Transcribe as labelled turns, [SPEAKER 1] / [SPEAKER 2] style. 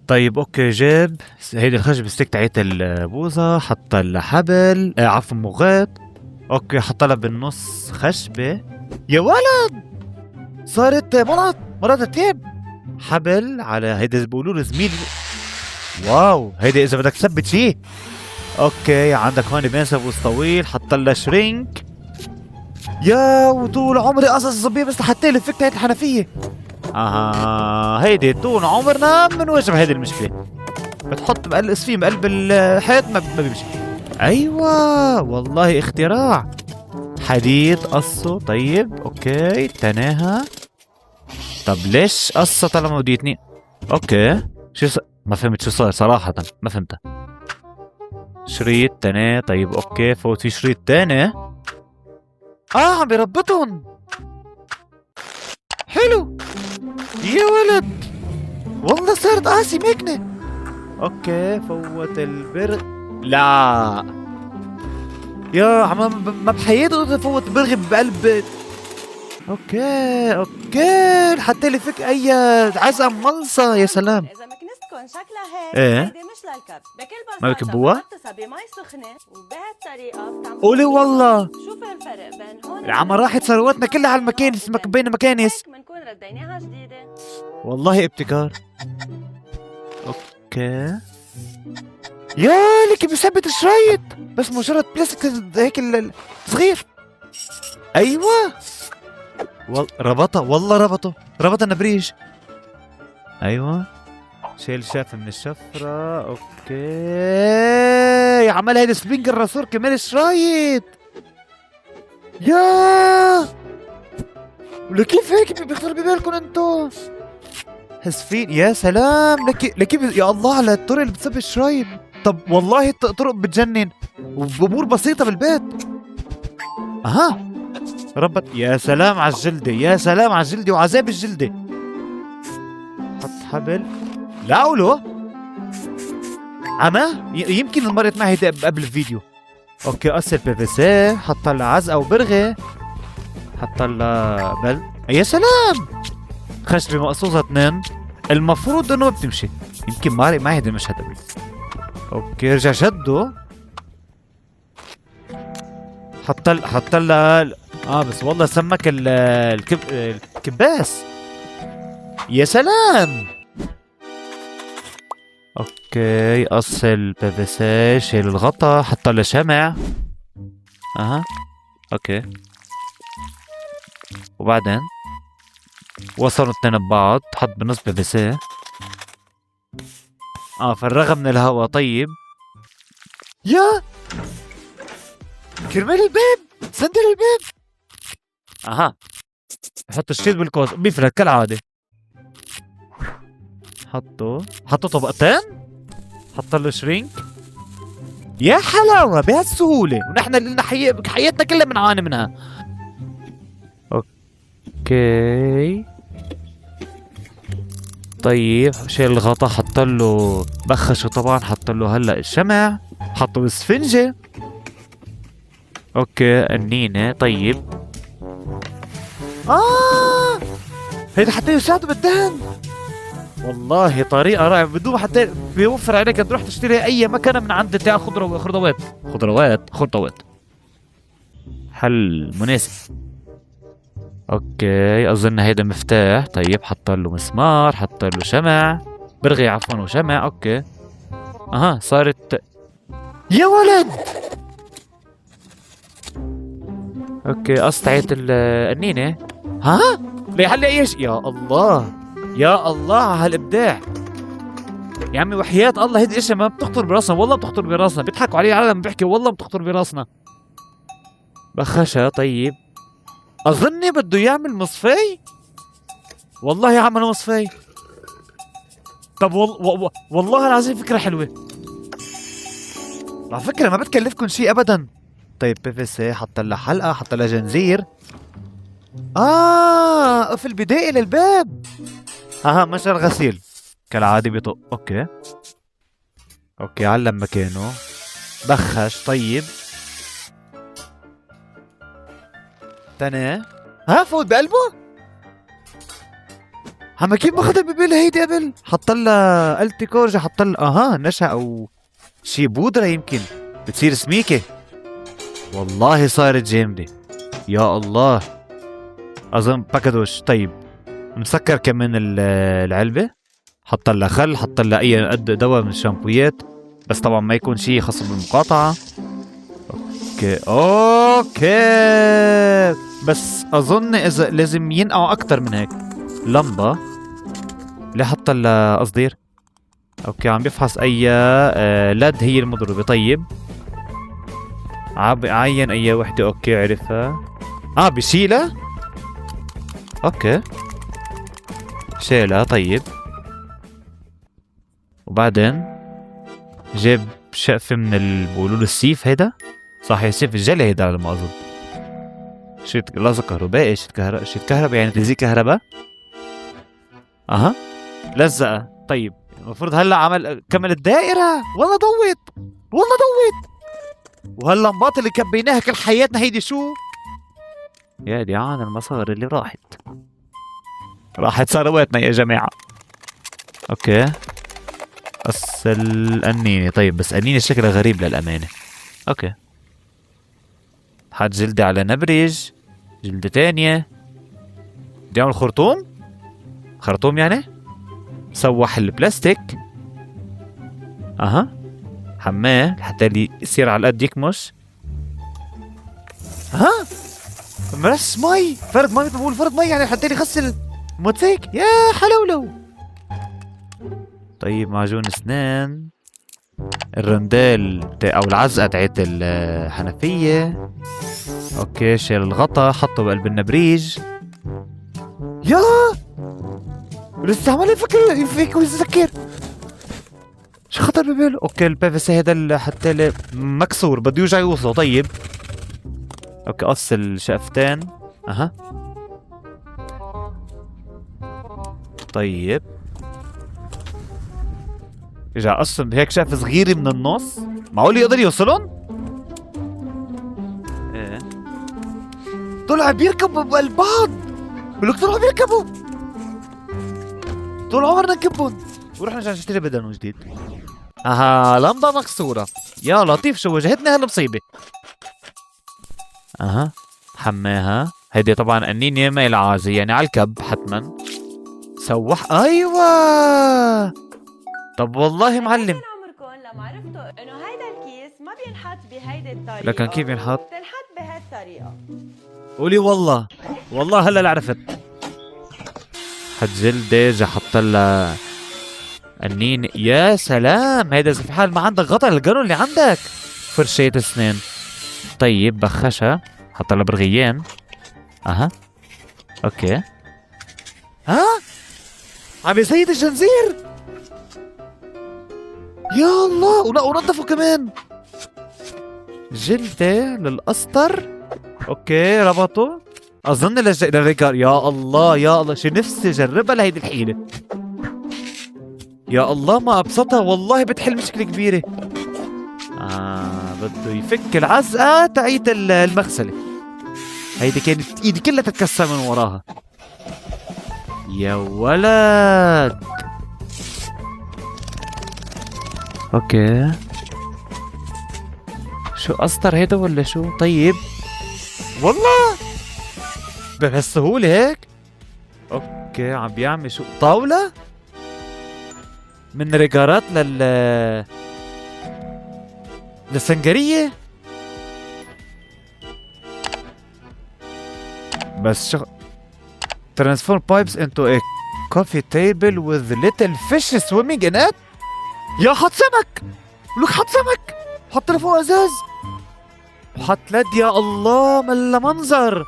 [SPEAKER 1] طيب اوكي، جاب هيدي الخشب ستيك تاعت البوظة، حط لها حبل، عفوا مغات. اوكي، حط لها بالنص خشبة. يا ولد، صارت مرات التيب. حبل على هيدا بيقولوا له زميل. واو، هيدي اذا بدك تثبت شيء. اوكي، عندك هون بنسبوس طويل، حط لها شرينك. يا وطول عمري قصص الصبيه بس لحتى لي فكت هاي الحنفيه. هيدي طول عمرنا بنواجه هيدي المشكله. بتحط بقلب اسفين بقلب الحيط ما بيمشي. ايوه والله اختراع. حديد قصه. طيب اوكي، تناها. طب ليش قصه طالما وديتني؟ اوكي، ما فهمت شو صار صراحه، ما فهمتها. شريط تاني. طيب اوكي، فوت في شريط تاني. عم بيربطهم. حلو يا ولد، والله صارت قاسي مكنه. اوكي، فوت البرغ. لا يا عم، ما بحياته فوت برغي بقلب. اوكي حتى لي فك اي عزم ملصه. يا سلام.
[SPEAKER 2] اذا مكنستكم شكلها هيك
[SPEAKER 1] ايه،
[SPEAKER 2] هيدي مش للكب، بكل
[SPEAKER 1] ما
[SPEAKER 2] بساطه
[SPEAKER 1] بكبوها؟
[SPEAKER 2] بتغطسها بمي سخنه وبهالطريقه بتعملوا
[SPEAKER 1] قولي والله.
[SPEAKER 2] شوف الفرق بين هون
[SPEAKER 1] العم راحت ثروتنا كلها على المكانس، بين مكانس.
[SPEAKER 2] هيك بنكون رديناها جديده.
[SPEAKER 1] والله ابتكار. اوكي يا لك بثبت الشرايط، بس مجرد بلاستيك هيك صغير. ايوه ربطها، والله ربطها النبريج. ايوه، شيل شاف من الشفرة. اوكي، عمل هيدا سبرينج الراسور كمان الشرايط. يا لكيف هيك بيخطر ببالكم انتو؟ هسفين. يا سلام، لكيف يا الله على الطرق اللي بتثبت الشرايط. طب والله طرق بتجنن وبامور بسيطة بالبيت. ربط. يا سلام على الجلدة، يا سلام على الجلدة وعذاب الجلدة. حط حبل. لا أولو أنا يمكن مرت معي قبل الفيديو. اوكي، قص البي في سي، حط لها عزقة وبرغي، حط لها يا سلام، خشبة مقصوصة 2. المفروض انه بتمشي. يمكن مرق معي هيدا المشهد قبل. اوكي، رجع شده. حط لها بس والله سمك الكباس. يا سلام. اوكي، قص البي في سي، شيل الغطا، حط له شمع. اوكي، وبعدين وصلوا 2 ببعض، حط بالنص بي في سي. فرغها من الهواء. طيب يا كرمال الباب، سندل الباب. حط الشيت بالكوز، بيفلت كالعادة. حطوا طبقتين، حط له شرينك. يا حلاوة بهالسهولة، ونحن اللي حياتنا كلها بنعاني منها. اوكي طيب، شيل الغطا، حط له بخشه طبعا، حط له هلا الشمع، حطوا الاسفنجة. اوكي، النينة. طيب هيدا حتى يساعدوا بالدهن. والله طريقة رائعة، بدون حتى بيوفر عليك تروح تشتري أي مكنة من عند بتاع خضروات. حل مناسب. اوكي، اظن هيدا مفتاح. طيب، حط له مسمار، حط له شمع، برغي عفوا وشمع. اوكي، صارت. يا ولد. اوكي، قصت النينة. ليحل ايش؟ يا الله، يا الله على هالابداع يا عمي، وحياة الله هيدي اشياء ما بتخطر براسنا، والله بتخطر براسنا. بيضحكوا علي العالم بيحكي، والله بتخطر براسنا. بخشة. طيب، اظني بده يعمل مصفي. والله عمل مصفي. طب والله العظيم فكرة حلوة. على فكرة ما بتكلفكم شيء ابدا. طيب، بي في سي، حط لها حلقة، حط لها جنزير. في البداية للباب. مجرى غسيل كالعادة بيطق. اوكي علم مكانه، بخش. طيب تاني، فوت بقلبه. عم كيف ماخذ البيبيل هيدي قبل؟ حط لها التي كورج، حط لها نشا او شي بودره يمكن بتصير سميكه. والله صارت جامده يا الله. اظن باكادوش. طيب مسكر كمان العلبه، حط لها خل، حط لها اي قد دواء من الشامبويات، بس طبعا ما يكون شيء خاص بالمقاطعه. اوكي بس اظن اذا لازم ينقعوا اكثر من هيك. لمبه ليه حط لها قصدير. اوكي عم بيفحص اي لد هي المضروبه. طيب عين اي وحده. اوكي عرفها. بشيلها. اوكي شيلها. طيب وبعدين جاب شقفة من بقولوا له السيف. هيدا صح يا سيف الجلي هيدا على ما اظن. شيت لازم كهربائي. شيت كهرباء يعني تلزيق كهرباء. لزقها. طيب المفروض هلا عمل كمل الدائرة. والله ضوت والله ضوت. وهاللمبات اللي كبيناها كل حياتنا هيدي شو؟ يا دي عن المصاري اللي راحت ثرواتنا يا جماعة. اوكي قص القنينة. طيب بس قنينة شكلها غريب للأمانة. اوكي حط جلدة على نبرج، جلدة تانية. بدي اعمل خرطوم يعني. سوح البلاستيك. حماه حتى اللي يصير على القد يكمش. مرش مي، فرد مي. بقول فرد مي يعني حتى لي يغسل الموتوسيكل. يا حلولو. طيب معجون اسنان، الرندال او العزقه تاعت الحنفيه. اوكي شيل الغطا، حطه بقلب النبريج. يا لسه عمال يفكر ويسكر. شو خطر بباله؟ اوكي البيفسي هذا حتى مكسور بده يرجع يوصله. طيب اوكي قص الشقفتين. طيب رجع قصهم بهيك شقفة صغيرة من النص. معقول يقدر يوصلهم؟ ايه طلع بيركبوا بقلب بعض. بقولك طلعوا بيركبوا. طول عمرنا نكبهم ورحنا نرجع نشتري بدل من جديد. لمبة مكسورة. يا لطيف شو واجهتني هالمصيبة. حماها. هيدي طبعا قنينة ما لها عازة يعني على الكب حتما. سوح. ايوه طب والله معلم.
[SPEAKER 2] عمركم لما عرفتوا انه هيدا الكيس ما بينحط بهيدي الطريقة.
[SPEAKER 1] لكن كيف ينحط؟
[SPEAKER 2] بتنحط بهالطريقة.
[SPEAKER 1] قولي والله هلا اللي عرفت. حط جلدة، جا حط لها قنينة. يا سلام. هيدا اذا في حال ما عندك غطا للقانون اللي عندك. فرشاية اسنان. طيب بخشها، حط لها برغيان. اوكي عم يزيد الجنزير. يا الله. ونظفوا كمان. جلدة للقسطر. اوكي ربطوا اظن للريكار. يا الله شو نفسي اجربها لهيدي الحيلة. يا الله ما ابسطها والله. بتحل مشكلة كبيرة. بده يفك العزقة تاعت المغسلة. هيدي كانت ايدي كلها تتكسر من وراها. يا ولد. اوكي شو قسطر هيدا ولا شو؟ طيب والله بهالسهولة هيك. اوكي عم بيعمل شو؟ طاولة من ريجارات للسنجرية. بس transform pipes into a coffee table with little fish swimming in it. يا حط سمك. لك حط سمك. حط له فوق ازاز وحط لد. يا الله ملا منظر.